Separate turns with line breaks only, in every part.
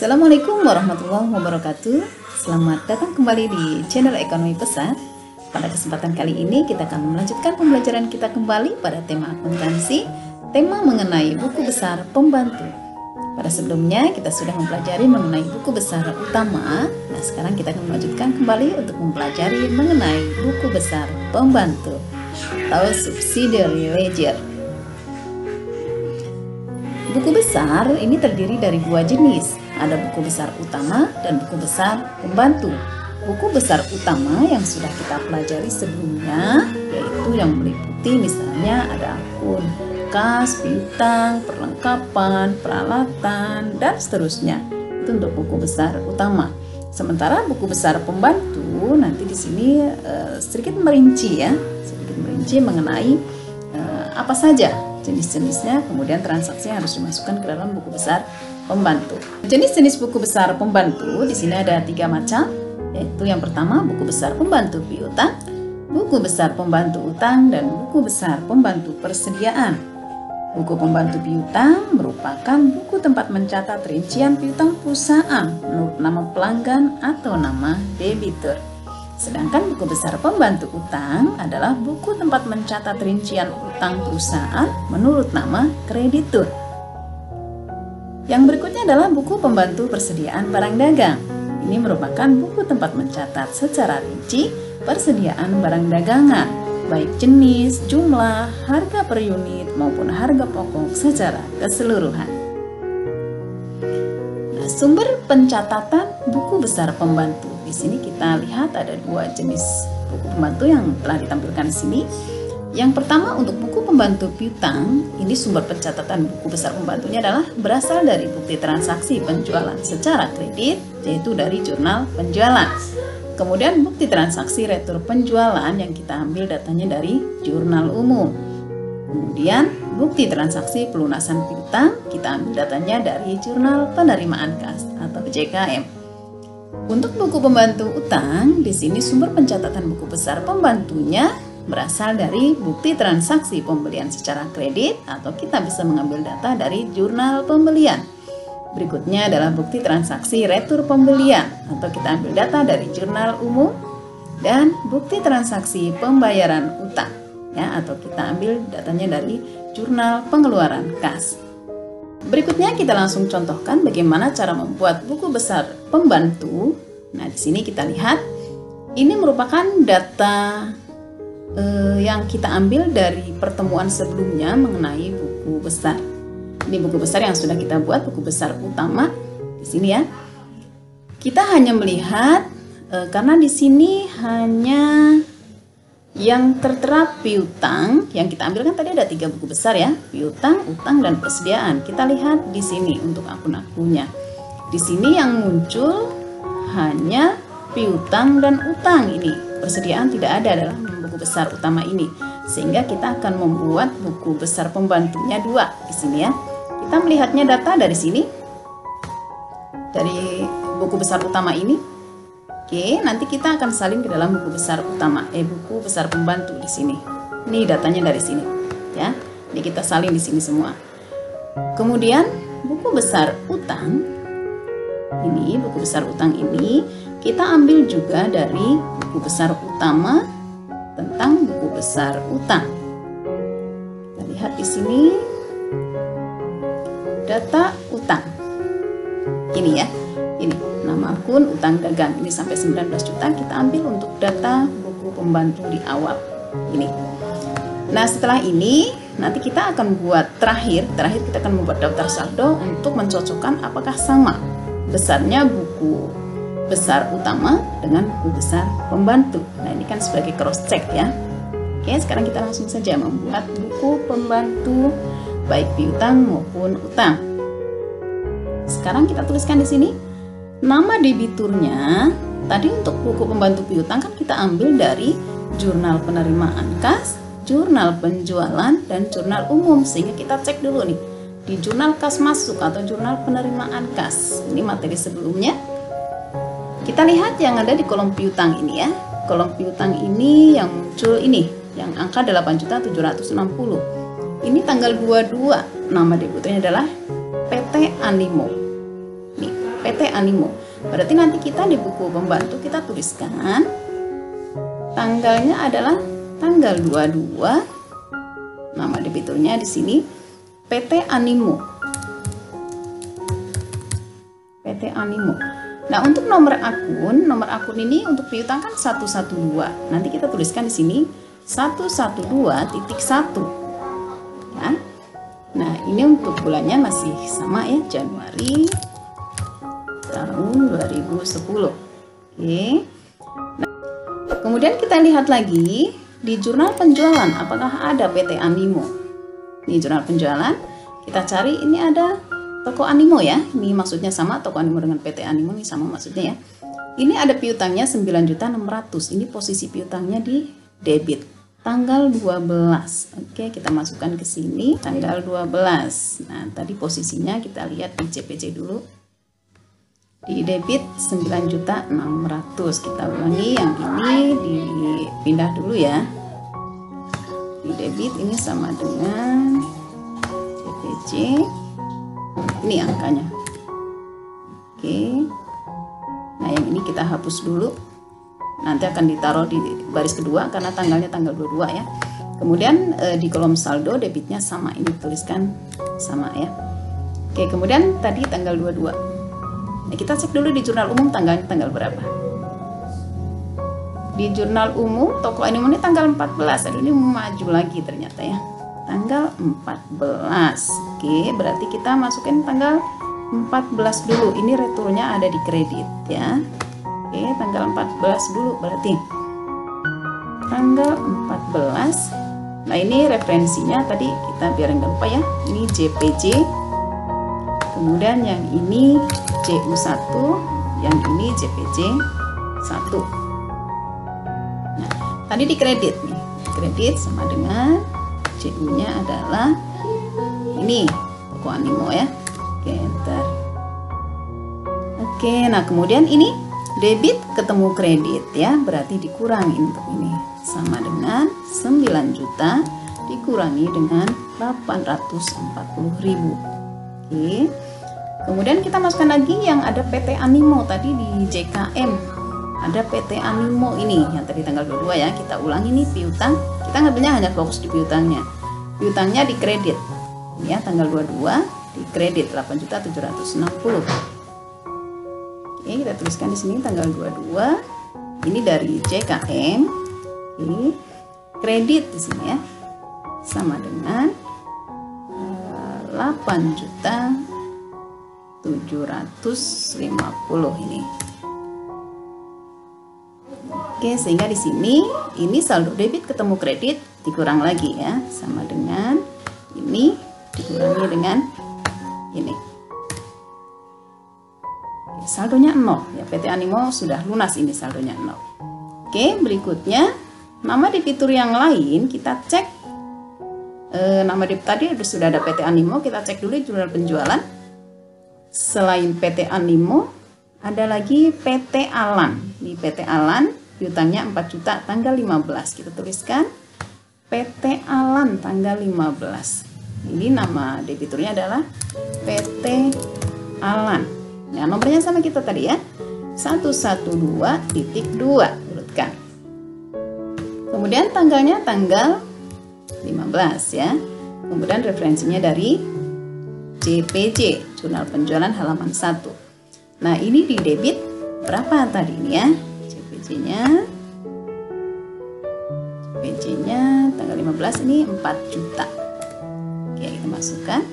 Assalamualaikum warahmatullahi wabarakatuh. Selamat datang kembali di channel Ekonomi Pesat. Pada kesempatan kali ini kita akan melanjutkan pembelajaran kita kembali pada tema akuntansi, tema mengenai buku besar pembantu. Pada sebelumnya kita sudah mempelajari mengenai buku besar utama. Nah, sekarang kita akan melanjutkan kembali untuk mempelajari mengenai buku besar pembantu atau subsidiary ledger. Buku besar ini terdiri dari dua jenis. Ada buku besar utama dan buku besar pembantu. Buku besar utama yang sudah kita pelajari sebelumnya, yaitu yang meliputi misalnya ada akun kas, piutang, perlengkapan, peralatan, dan seterusnya. Itu untuk buku besar utama. Sementara buku besar pembantu nanti di sini sedikit merinci mengenai apa saja jenis-jenisnya, kemudian transaksi yang harus dimasukkan ke dalam buku besar pembantu. Jenis-jenis buku besar pembantu di sini ada 3 macam, yaitu yang pertama buku besar pembantu piutang, buku besar pembantu utang, dan buku besar pembantu persediaan. Buku pembantu piutang merupakan buku tempat mencatat rincian piutang perusahaan menurut nama pelanggan atau nama debitur. Sedangkan buku besar pembantu utang adalah buku tempat mencatat rincian utang perusahaan menurut nama kreditur. Yang berikutnya adalah buku pembantu persediaan barang dagang. Ini merupakan buku tempat mencatat secara rinci persediaan barang dagangan, baik jenis, jumlah, harga per unit maupun harga pokok secara keseluruhan. Nah, sumber pencatatan buku besar pembantu. Di sini kita lihat ada 2 jenis buku pembantu yang telah ditampilkan di sini. Yang pertama untuk buku pembantu piutang, ini sumber pencatatan buku besar pembantunya adalah berasal dari bukti transaksi penjualan secara kredit, yaitu dari jurnal penjualan. Kemudian bukti transaksi retur penjualan yang kita ambil datanya dari jurnal umum. Kemudian bukti transaksi pelunasan piutang kita ambil datanya dari jurnal penerimaan kas atau JKM. Untuk buku pembantu utang, di sini sumber pencatatan buku besar pembantunya berasal dari bukti transaksi pembelian secara kredit atau kita bisa mengambil data dari jurnal pembelian. Berikutnya adalah bukti transaksi retur pembelian atau kita ambil data dari jurnal umum dan bukti transaksi pembayaran utang ya, atau kita ambil datanya dari jurnal pengeluaran kas. Berikutnya kita langsung contohkan bagaimana cara membuat buku besar pembantu. Nah, di sini kita lihat ini merupakan data yang kita ambil dari pertemuan sebelumnya mengenai buku besar. Ini buku besar yang sudah kita buat, buku besar utama di sini ya. Kita hanya melihat karena di sini hanya yang tertera piutang, yang kita ambil kan tadi ada 3 buku besar ya, piutang, utang, dan persediaan. Kita lihat di sini untuk akun-akunnya. Di sini yang muncul hanya piutang dan utang ini. Persediaan tidak ada dalam buku besar utama ini, sehingga kita akan membuat buku besar pembantunya 2 di sini ya. Kita melihatnya data dari sini, dari buku besar utama ini. Oke, nanti kita akan salin ke dalam buku besar utama, buku besar pembantu di sini. Ini datanya dari sini, ya. Ini kita salin di sini semua. Kemudian buku besar utang, ini buku besar utang ini kita ambil juga dari buku besar utama tentang buku besar utang. Kita lihat di sini data utang. Ini ya. Ini nama akun utang dagang. Ini sampai 19 juta kita ambil untuk data buku pembantu di awal. Ini. Nah, setelah ini nanti kita akan buat terakhir kita akan membuat daftar saldo untuk mencocokkan apakah sama besarnya buku besar utama dengan buku besar pembantu. Nah, ini kan sebagai cross check ya. Oke, sekarang kita langsung saja membuat buku pembantu baik piutang maupun utang. Sekarang kita tuliskan di sini nama debiturnya. Tadi untuk buku pembantu piutang kan kita ambil dari jurnal penerimaan kas, jurnal penjualan, dan jurnal umum, sehingga kita cek dulu nih di jurnal kas masuk atau jurnal penerimaan kas. Ini materi sebelumnya. Kita lihat yang ada di kolom piutang ini ya. Kolom piutang ini yang muncul ini, yang angka 8.760. Ini tanggal 22. Nama debiturnya adalah PT Animo. Nih, PT Animo. Berarti nanti kita di buku pembantu kita tuliskan tanggalnya adalah tanggal 22. Nama debiturnya di sini PT Animo. PT Animo. Nah, untuk nomor akun ini untuk piutang kan 112. Nanti kita tuliskan di sini 112.1. Ya. Nah, ini untuk bulannya masih sama ya, Januari tahun 2010. Oke. Nah, kemudian kita lihat lagi di jurnal penjualan apakah ada PT Animo. Di jurnal penjualan kita cari, ini ada toko Animo ya. Ini maksudnya sama, toko Animo dengan PT Animo ini sama maksudnya ya. Ini ada piutangnya 9.600.000. Ini posisi piutangnya di debit tanggal 12. Oke, kita masukkan ke sini tanggal 12. Nah, tadi posisinya kita lihat di CPC dulu. Di debit 9.600.000. Kita ulangi yang ini, dipindah dulu ya. Di debit ini sama dengan CPC. Ini angkanya. Oke. Nah, yang ini kita hapus dulu. Nanti akan ditaruh di baris kedua karena tanggalnya tanggal 22 ya. Kemudian di kolom saldo debitnya sama, ini tuliskan sama ya. Oke, kemudian tadi tanggal 22. Nah, kita cek dulu di jurnal umum tanggalnya tanggal berapa. Di jurnal umum toko Animo ini tanggal 14. Aduh, ini maju lagi ternyata ya. Tanggal 14. Oke, berarti kita masukin tanggal 14 dulu. Ini returnya ada di kredit ya. Oke, tanggal 14 dulu berarti. Tanggal 14. Nah, ini referensinya tadi kita biar nggak lupa ya. Ini JPJ. Kemudian yang ini JU1, yang ini JPJ 1. Nah, tadi di kredit nih. Kredit sama dengan JU-nya adalah ini toko Animo ya. Oke, ntar. Oke, nah kemudian ini debit ketemu kredit ya, berarti dikurangi untuk ini sama dengan 9 juta dikurangi dengan 840.000. Oke. Kemudian kita masukkan lagi yang ada PT Animo tadi di JKM. Ada PT Animo ini yang tadi tanggal 22 ya. Kita ulangi nih piutang. Kita ngambilnya hanya fokus di piutangnya. Piutangnya di kredit. Ya, tanggal 22 di kredit 8.760.000. Oke, kita tuliskan di sini tanggal 22. Ini dari JKM. Oke. Kredit di sini ya. Sama dengan 8.750.000 ini. Oke, sehingga di sini ini saldo debit ketemu kredit dikurang lagi ya, sama dengan ini dikurangi dengan ini. Oke, saldonya 0 ya, PT Animo sudah lunas ini saldonya 0. Oke, berikutnya nama debitur yang lain kita cek. Nama debitur tadi sudah ada PT Animo, kita cek dulu jurnal penjualan. Selain PT Animo ada lagi PT Alan. Di PT Alan piutangnya 4 juta tanggal 15. Kita tuliskan PT Alan tanggal 15. Ini nama debiturnya adalah PT Alan. Nah, nomornya sama kita tadi ya. 112.2 urutkan. Kemudian tanggalnya tanggal 15 ya. Kemudian referensinya dari JPJ, jurnal penjualan halaman 1. Nah, ini di debit berapa tadi ini ya? JPJ-nya tanggal 15 ini 4 juta. Oke, kita masukkan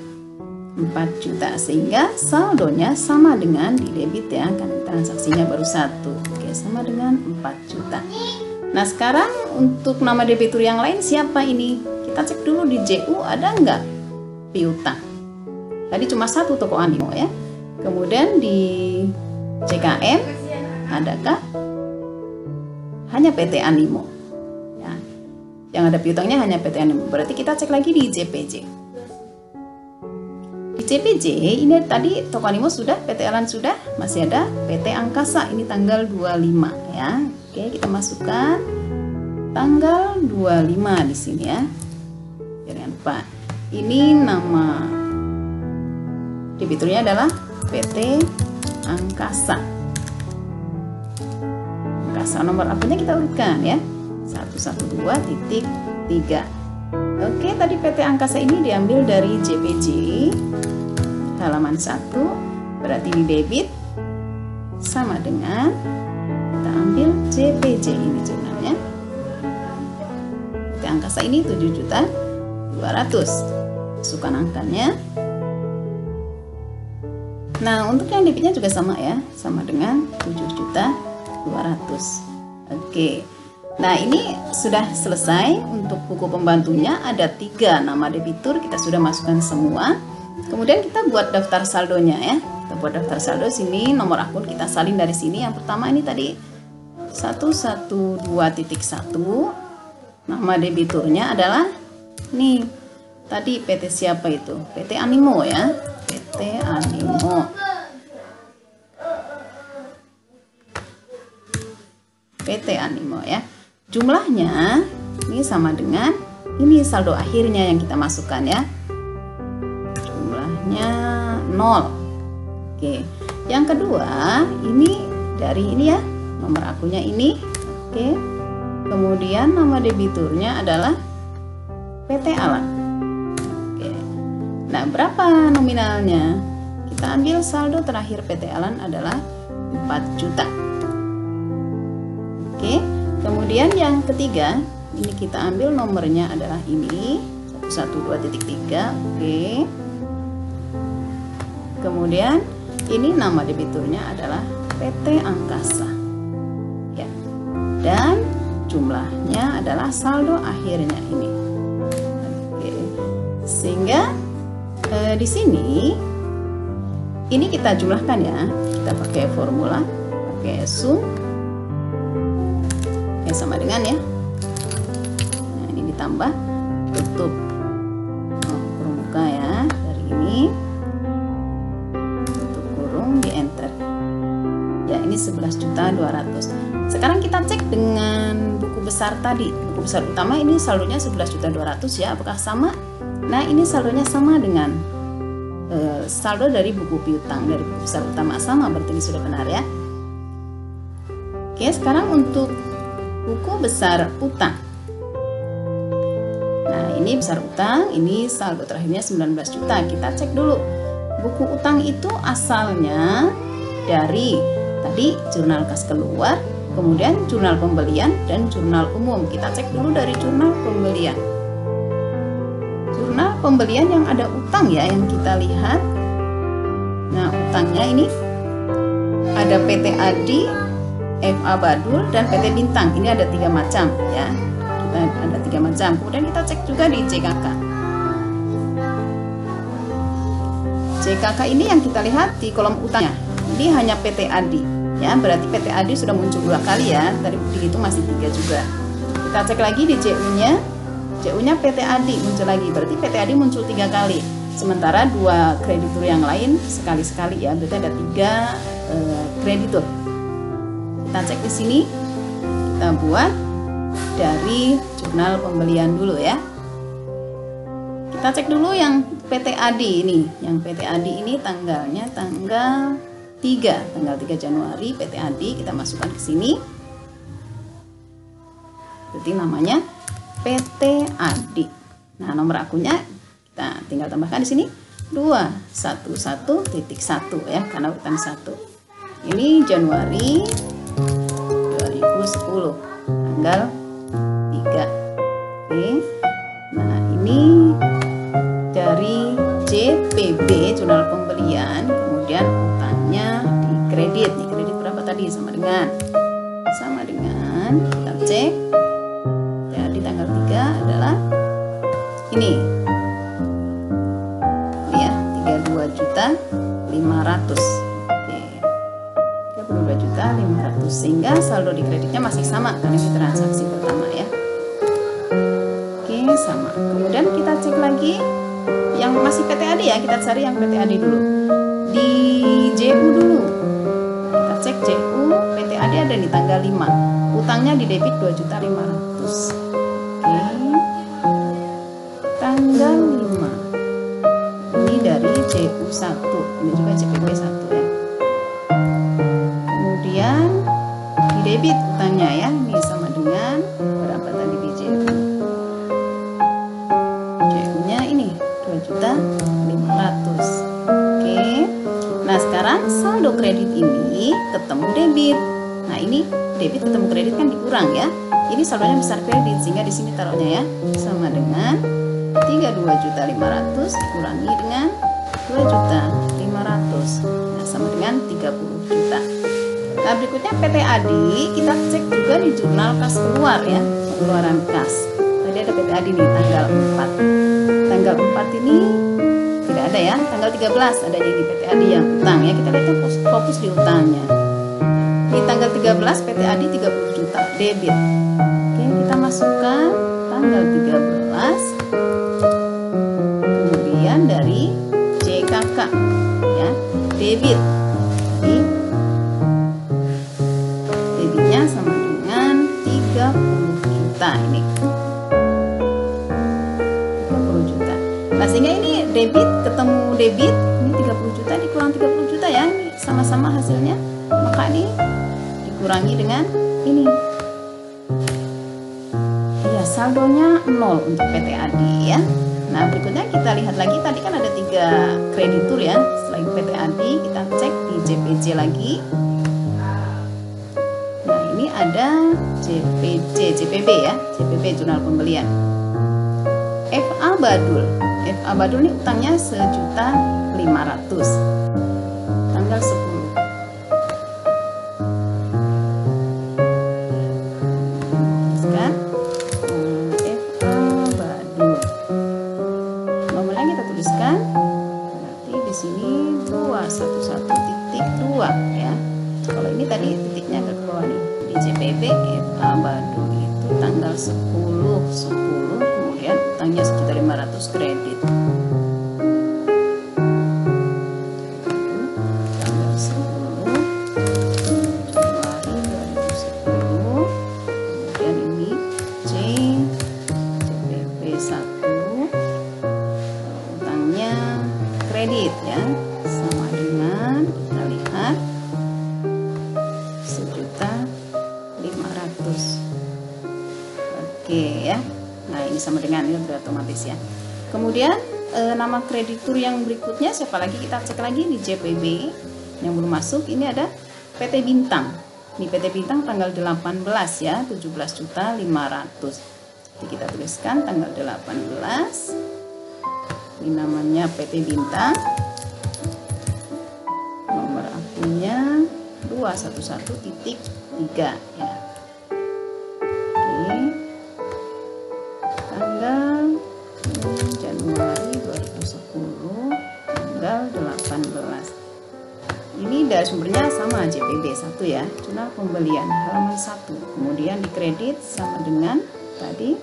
4 juta sehingga saldonya sama dengan di debit ya, kan transaksinya baru 1. Oke, sama dengan 4 juta. Nah, sekarang untuk nama debitur yang lain siapa ini? Kita cek dulu di JU ada nggak piutang. Tadi cuma satu toko Animo ya. Kemudian di JKM adakah? Hanya PT Animo. Ya. Yang ada piutangnya hanya PT Animo. Berarti kita cek lagi di JPJ. Di JPJ ini tadi toko Animo sudah, PT Alan sudah, masih ada PT Angkasa ini tanggal 25 ya. Oke, kita masukkan tanggal 25 di sini ya. Jangan lupa. Ini nama debiturnya adalah PT Angkasa. Angkasa nomor akunnya kita urutkan ya. 112.3. Oke, tadi PT Angkasa ini diambil dari JPJ halaman 1, berarti di debit sama dengan kita ambil JPJ ini jurnalnya. PT Angkasa ini 7.200.000. Masukkan angkanya. Nah, untuk yang debitnya juga sama ya, sama dengan 7.200.000. Oke. Nah, ini sudah selesai. Untuk buku pembantunya ada 3 nama debitur, kita sudah masukkan semua. Kemudian kita buat daftar saldonya ya. Kita buat daftar saldo sini, nomor akun kita salin dari sini. Yang pertama ini tadi 112.1. Nama debiturnya adalah nih. Tadi PT siapa itu? PT Animo ya. PT Animo. PT Animo ya. Jumlahnya ini sama dengan ini saldo akhirnya yang kita masukkan ya. Jumlahnya 0. Oke. Yang kedua, ini dari ini ya, nomor akunnya ini. Oke. Kemudian nama debiturnya adalah PT Alan. Oke. Nah, berapa nominalnya? Kita ambil saldo terakhir PT Alan adalah 4 juta. Oke. Kemudian yang ketiga, ini kita ambil nomornya adalah ini 112.3. Oke. Kemudian ini nama debiturnya adalah PT Angkasa. Ya. Dan jumlahnya adalah saldo akhirnya ini. Oke. Sehingga di sini ini kita jumlahkan ya. Kita pakai formula, pakai sum sama dengan ya. Nah, ini ditambah tutup kurung buka ya, dari ini tutup kurung, di enter ya. Ini 11.200.000. Sekarang kita cek dengan buku besar tadi, buku besar utama ini saldonya 11.200.000 ya, apakah sama? Nah, ini saldonya sama dengan saldo dari buku piutang, dari buku besar utama, sama, berarti ini sudah benar ya. Oke, sekarang untuk buku besar utang. Nah, ini besar utang, ini saldo terakhirnya 19 juta. Kita cek dulu. Buku utang itu asalnya dari tadi jurnal kas keluar, kemudian jurnal pembelian dan jurnal umum. Kita cek dulu dari jurnal pembelian. Jurnal pembelian yang ada utang ya, yang kita lihat. Nah, utangnya ini ada PT Adi, FA Badul, dan PT Bintang. Ini ada 3 macam ya. Kita ada 3 macam. Kemudian kita cek juga di JKK. JKK ini yang kita lihat di kolom utangnya. Ini hanya PT Adi ya. Berarti PT Adi sudah muncul 2 kali ya. Tadi itu masih 3 juga. Kita cek lagi di JU-nya. JU-nya PT Adi muncul lagi. Berarti PT Adi muncul 3 kali. Sementara 2 kreditur yang lain sekali-sekali ya. Berarti ada 3 kreditur. Kita cek di sini, kita buat dari jurnal pembelian dulu ya. Kita cek dulu yang PT Adi ini. Yang PT Adi ini tanggalnya tanggal 3 Januari. PT Adi kita masukkan ke sini. Berarti namanya PT Adi. Nah, nomor akunnya kita tinggal tambahkan di sini 211.1 ya, karena urutan 1. Ini Januari 2010 tanggal 3. Oke. Nah, ini dari JPB jurnal pembelian, kemudian utangnya di kredit. Di kredit berapa tadi? Sama dengan kita cek ya, di tanggal 3 adalah ini ya, 32.500.000. 32.500.000, sehingga saldo di kreditnya masih sama karena ini transaksi pertama ya. Oke, sama. Kemudian kita cek lagi yang masih PT Adi ya, kita cari yang PT Adi dulu. Di JU dulu. Kita cek JU PT Adi ada di tanggal 5. Utangnya di debit 2.500.000. Oke. Tanggal 5. Ini dari JU 1. Ini juga JPB 1 ya. debit utangnya ya. Ini sama dengan berapa tadi BJU? BJU-nya ini 2.500.000. Oke. Nah, sekarang saldo kredit ini ketemu debit. Nah, ini debit ketemu kredit kan dikurang ya. Ini saldonya besar kredit sehingga di sini taruhnya ya sama dengan 32.500.000 dikurangi dengan 2.500.000. Nah, sama dengan 30 juta. Nah, berikutnya PT Adi kita cek juga di jurnal kas keluar ya, pengeluaran kas. Tadi ada PT Adi nih tanggal 4. Tanggal 4 ini tidak ada ya, tanggal 13 adanya di PT Adi yang utang ya. Kita lihat fokus di utangnya. Di tanggal 13 PT Adi 30 juta debit. Oke, kita masukkan tanggal 13. Kemudian dari JKK ya, debit. Jadi debitnya sama dengan 30 juta ini. 30 juta. Nah, sehingga ini debit ketemu debit, ini 30 juta dikurang 30 juta ya. Ini sama-sama hasilnya. Maka ini dikurangi dengan ini. Ya, saldonya 0 untuk PT Adi ya. Nah, berikutnya kita lihat lagi, tadi kan ada 3 kreditur ya. Selain PT Adi, kita cek di JPJ lagi. Nah, ini ada JPB ya, JPB jurnal pembelian. FA Badul. FA Badul ini utangnya 1.500.000. Tanggal 10. Berarti di sini 211.2 ya. Kalau ini tadi titiknya ke bawah nih di JPB FA Badul itu tanggal 10 kemudian utangnya 1.500.000 kredit. Tanggal 10 Januari 2010. Kemudian ini JPB 1 kredit ya, sama dengan kita lihat 1.500.000. Oke ya. Nah, ini sama dengan ini udah otomatis ya. Kemudian nama kreditur yang berikutnya siapa lagi, kita cek lagi di JPB yang belum masuk. Ini ada PT Bintang. Ini PT Bintang tanggal 18 ya, 17.500.000. Jadi kita tuliskan tanggal 18. Ini namanya PT Bintang, nomor akunnya 211.3 ya. Oke. Tanggal Januari 2010, tanggal 18. Ini dari sumbernya sama JPB 1 ya, jurnal pembelian halaman 1. Kemudian dikredit sama dengan tadi.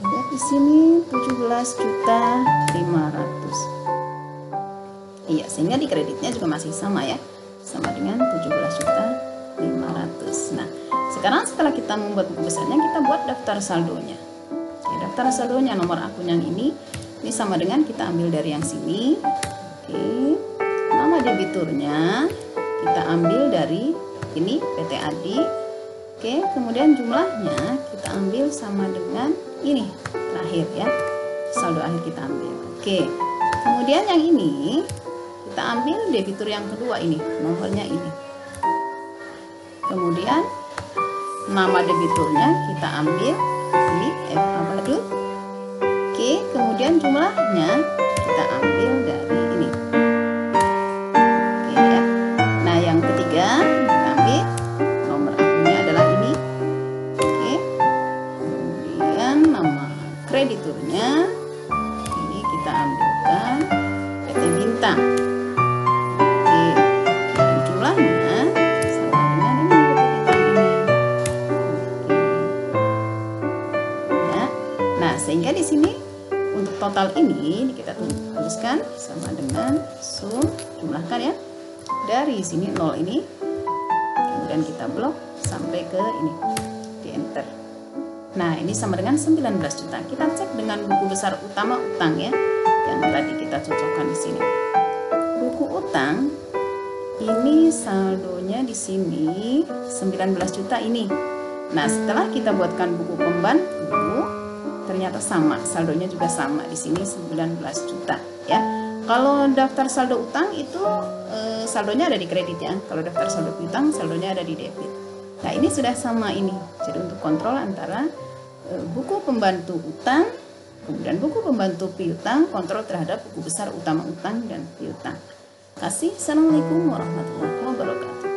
Lihat di sini 17.500.000. Iya, sehingga di kreditnya juga masih sama ya, sama dengan 17.500.000. Nah, sekarang setelah kita membuat buku besarnya, kita buat daftar saldonya. Oke, daftar saldonya nomor akun yang ini sama dengan kita ambil dari yang sini. Oke, nama debiturnya kita ambil dari ini PT Adi. Oke, kemudian jumlahnya kita ambil sama dengan ini terakhir ya, saldo akhir kita ambil. Oke, kemudian yang ini kita ambil debitur yang kedua, ini nomornya ini. Kemudian nama debiturnya kita ambil ini FA Badul. Oke, kemudian jumlahnya kita ambil dari ini. Oke ya. Nah, yang ketiga kita ambil nomor akunnya adalah ini. Oke, kemudian nama krediturnya ini kita ambilkan PT Bintang. Oke, dan jumlahnya sama dengan ini PT Bintang ini. Oke. Ya. Nah, sehingga di sini untuk total ini kita tuliskan sama dengan sum, jumlahkan ya, dari sini 0 ini, kemudian kita blok sampai ke ini, di enter. Nah, ini sama dengan 19 juta. Kita cek dengan buku besar utama utang ya, yang tadi kita cocokkan di sini. Buku utang Ini saldonya di sini 19 juta ini. Nah, setelah kita buatkan buku pembantu, ternyata sama, saldonya juga sama di sini 19 juta ya. Kalau daftar saldo utang itu saldonya ada di kredit ya. Kalau daftar saldo piutang saldonya ada di debit. Nah, ini sudah sama ini. Jadi untuk kontrol antara buku pembantu utang, kemudian buku pembantu piutang, kontrol terhadap buku besar utama utang dan piutang. Assalamualaikum warahmatullahi wabarakatuh.